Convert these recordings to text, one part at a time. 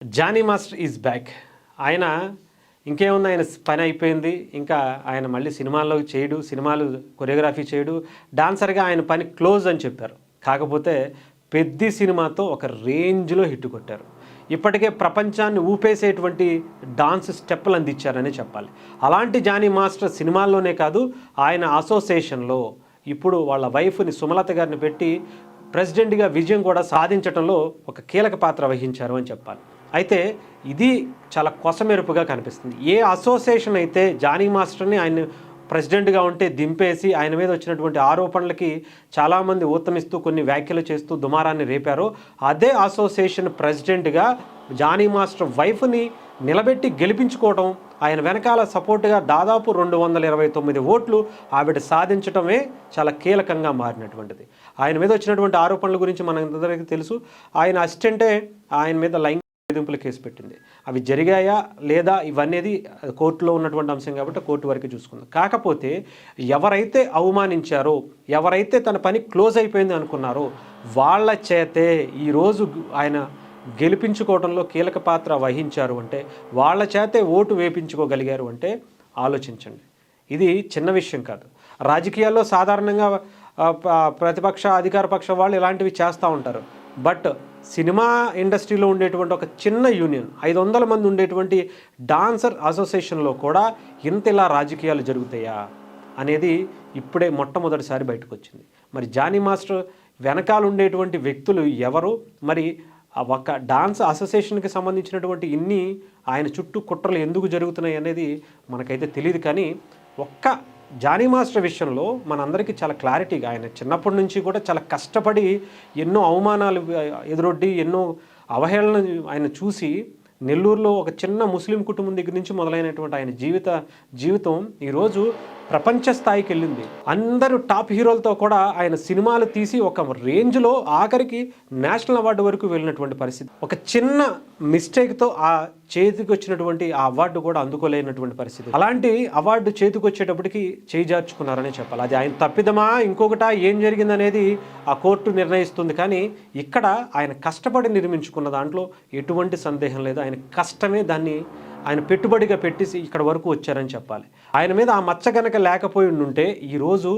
Johnny master is back. ఆయన ఇంకేముంది, ఆయన పని అయిపోయింది. ఇంకా ఆయన మళ్ళీ సినిమాల్లో చేయడు, సినిమాలు కొరియోగ్రఫీ చేయడు, డాన్సర్గా ఆయన పని క్లోజ్ అని చెప్పారు. కాకపోతే పెద్ది సినిమాతో ఒక రేంజ్లో హిట్ కొట్టారు. ఇప్పటికే ప్రపంచాన్ని ఊపేసేటువంటి డాన్స్ స్టెప్పులు అందించారని చెప్పాలి. అలాంటి జానీ మాస్టర్ సినిమాల్లోనే కాదు, ఆయన అసోసియేషన్లో ఇప్పుడు వాళ్ళ వైఫ్ని సుమలత గారిని పెట్టి ప్రెసిడెంట్గా విజయం కూడా సాధించడంలో ఒక కీలక పాత్ర వహించారు అని చెప్పాలి. అయితే ఇది చాలా కొసమెరుపుగా కనిపిస్తుంది. ఏ అసోసియేషన్ అయితే జానీ మాస్టర్ని ఆయన ప్రెసిడెంట్గా ఉంటే దింపేసి ఆయన మీద వచ్చినటువంటి ఆరోపణలకి చాలామంది ఊతమిస్తూ కొన్ని వ్యాఖ్యలు చేస్తూ దుమారాన్ని రేపారో, అదే అసోసియేషన్ ప్రెసిడెంట్గా జానీ మాస్టర్ వైఫ్ని నిలబెట్టి గెలిపించుకోవడం, ఆయన వెనకాల సపోర్టుగా దాదాపు 229 ఓట్లు ఆవిడ సాధించడమే చాలా కీలకంగా మారినటువంటిది. ఆయన మీద వచ్చినటువంటి ఆరోపణల గురించి మనందరికీ తెలుసు. ఆయన అసిస్టెంటే ఆయన మీద లైంగిక వేధింపుల కేసు పెట్టింది. అవి జరిగాయా లేదా ఇవన్నీ కోర్టులో ఉన్నటువంటి అంశం కాబట్టి కోర్టు వరకు చూసుకుందాం. కాకపోతే ఎవరైతే అవమానించారో, ఎవరైతే తన పని క్లోజ్ అయిపోయింది అనుకున్నారో వాళ్ళ చేతే ఈరోజు ఆయన గెలిపించుకోవడంలో కీలక పాత్ర వహించారు అంటే, వాళ్ళ చేతే ఓటు వేయించుకోగలిగారు అంటే ఆలోచించండి. ఇది చిన్న విషయం కాదు. రాజకీయాల్లో సాధారణంగా ప్రతిపక్ష అధికార పక్ష వాళ్ళు ఇలాంటివి చేస్తూ ఉంటారు. బట్ సినిమా ఇండస్ట్రీలో ఉండేటువంటి ఒక చిన్న యూనియన్, 500 మంది ఉండేటువంటి డాన్సర్ అసోసియేషన్లో కూడా ఇలా రాజకీయాలు జరుగుతాయా అనేది ఇప్పుడే మొట్టమొదటిసారి బయటకు వచ్చింది. మరి జానీ మాస్టర్ వెనకాల ఉండేటువంటి వ్యక్తులు ఎవరు, మరి ఒక డాన్స్ అసోసియేషన్కి సంబంధించినటువంటి ఇన్ని ఆయన చుట్టూ కుట్రలు ఎందుకు జరుగుతున్నాయి అనేది మనకైతే తెలియదు. కానీ ఒక్క జానీ మాస్టర్ విషయంలో మనందరికీ చాలా క్లారిటీగా, ఆయన చిన్నప్పటి నుంచి కూడా చాలా కష్టపడి ఎన్నో అవమానాలు ఎదురొడ్డి ఎన్నో అవహేళన ఆయన చూసి, నెల్లూరులో ఒక చిన్న ముస్లిం కుటుంబం దగ్గర నుంచి మొదలైనటువంటి ఆయన జీవితం ఈరోజు ప్రపంచ స్థాయికి వెళ్ళింది. అందరూ టాప్ హీరోలతో కూడా ఆయన సినిమాలు తీసి ఒక రేంజ్లో ఆఖరికి నేషనల్ అవార్డు వరకు వెళ్ళినటువంటి పరిస్థితి. ఒక చిన్న మిస్టేక్తో ఆ చేతికి వచ్చినటువంటి ఆ అవార్డు కూడా అందుకోలేనటువంటి పరిస్థితి. అలాంటి అవార్డు చేతికి వచ్చేటప్పటికి చేజార్చుకున్నారని చెప్పాలి. అది ఆయన తప్పిదమా ఇంకొకటా ఏం జరిగిందనేది ఆ కోర్టు నిర్ణయిస్తుంది. కానీ ఇక్కడ ఆయన కష్టపడి నిర్మించుకున్న దాంట్లో ఎటువంటి సందేహం లేదు. ఆయన కష్టమే దాన్ని ఆయన పెట్టుబడిగా పెట్టేసి ఇక్కడ వరకు వచ్చారని చెప్పాలి. ఆయన మీద ఆ మచ్చ కనుక లేకపోయి ఉంటే ఈరోజు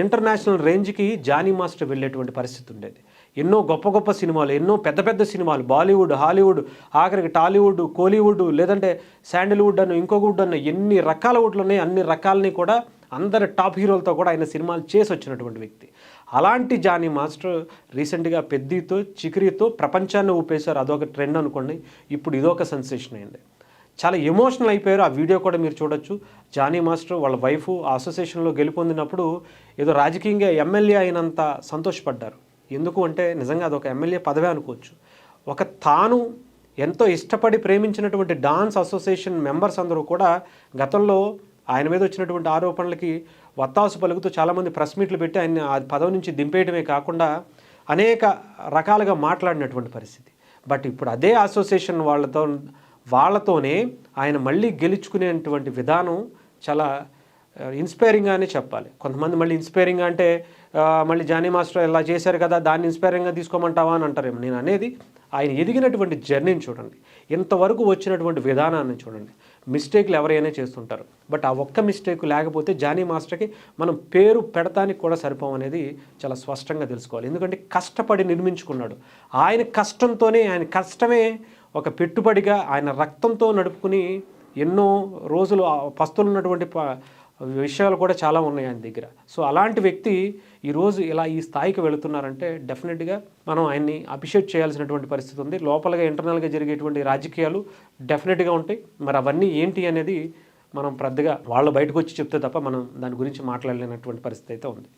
ఇంటర్నేషనల్ రేంజ్కి జానీ మాస్టర్ వెళ్ళేటువంటి పరిస్థితి ఉండేది. ఎన్నో గొప్ప గొప్ప సినిమాలు, ఎన్నో పెద్ద పెద్ద సినిమాలు, బాలీవుడ్, హాలీవుడ్, ఆఖరికి టాలీవుడ్, కోలీవుడ్, లేదంటే శాండిల్వుడ్ అని ఇంకొక అన్న ఎన్ని రకాల వుడ్లు ఉన్నాయి, అన్ని రకాలని కూడా అందరి టాప్ హీరోలతో కూడా ఆయన సినిమాలు చేసి వచ్చినటువంటి వ్యక్తి. అలాంటి జానీ మాస్టర్ రీసెంట్గా పెద్దితో చికిరితో ప్రపంచాన్ని ఊపేశారు. అదొక ట్రెండ్ అనుకోండి. ఇప్పుడు ఇదొక సెన్సేషన్ అయింది. చాలా ఎమోషనల్ అయిపోయారు. ఆ వీడియో కూడా మీరు చూడొచ్చు. జానీ మాస్టర్ వాళ్ళ వైఫ్ ఆ అసోసియేషన్లో గెలుపొందినప్పుడు ఏదో రాజకీయంగా ఎమ్మెల్యే అయినంత సంతోషపడ్డారు. ఎందుకు అంటే నిజంగా అదొక ఎమ్మెల్యే పదవే అనుకోవచ్చు. తాను ఎంతో ఇష్టపడి ప్రేమించినటువంటి డాన్స్ అసోసియేషన్ మెంబర్స్ అందరూ కూడా గతంలో ఆయన మీద వచ్చినటువంటి ఆరోపణలకి వత్తాసు పలుకుతూ చాలామంది ప్రెస్ మీట్లు పెట్టి ఆయన ఆ పదవి నుంచి దింపేయడమే కాకుండా అనేక రకాలుగా మాట్లాడినటువంటి పరిస్థితి. బట్ ఇప్పుడు అదే అసోసియేషన్ వాళ్ళతోనే ఆయన మళ్ళీ గెలుచుకునేటువంటి విధానం చాలా ఇన్స్పైరింగ్గానే చెప్పాలి. కొంతమంది మళ్ళీ ఇన్స్పైరింగ్ అంటే మళ్ళీ జానీ మాస్టర్ ఇలా చేశారు కదా, దాన్ని ఇన్స్పైరింగ్గా తీసుకోమంటావా అని అంటారేమో. నేను అనేది ఆయన ఎదిగినటువంటి జర్నీని చూడండి, ఇంతవరకు వచ్చినటువంటి విధానాన్ని చూడండి. మిస్టేక్లు ఎవరైనా చేస్తుంటారు, బట్ ఆ ఒక్క మిస్టేక్ లేకపోతే జానీ మాస్టర్కి మనం పేరు పెడతానికి కూడా సరిపోమనేది చాలా స్పష్టంగా తెలుసుకోవాలి. ఎందుకంటే కష్టపడి నిర్మించుకున్నాడు. ఆయన కష్టంతోనే, ఆయన కష్టమే ఒక పెట్టుబడిగా ఆయన రక్తంతో నడుపుకుని ఎన్నో రోజులు పస్తులున్నటువంటి విషయాలు కూడా చాలా ఉన్నాయి ఆయన దగ్గర. సో అలాంటి వ్యక్తి ఈరోజు ఇలా ఈ స్థాయికి వెళుతున్నారంటే డెఫినెట్గా మనం ఆయన్ని అప్రిషియేట్ చేయాల్సినటువంటి పరిస్థితి ఉంది. లోపలగా ఇంటర్నల్గా జరిగేటువంటి రాజకీయాలు డెఫినెట్గా ఉంటాయి. మరి అవన్నీ ఏంటి అనేది మనం పెద్దగా వాళ్ళు బయటకు వచ్చి చెప్తే తప్ప మనం దాని గురించి మాట్లాడలేనటువంటి పరిస్థితి అయితే ఉంది.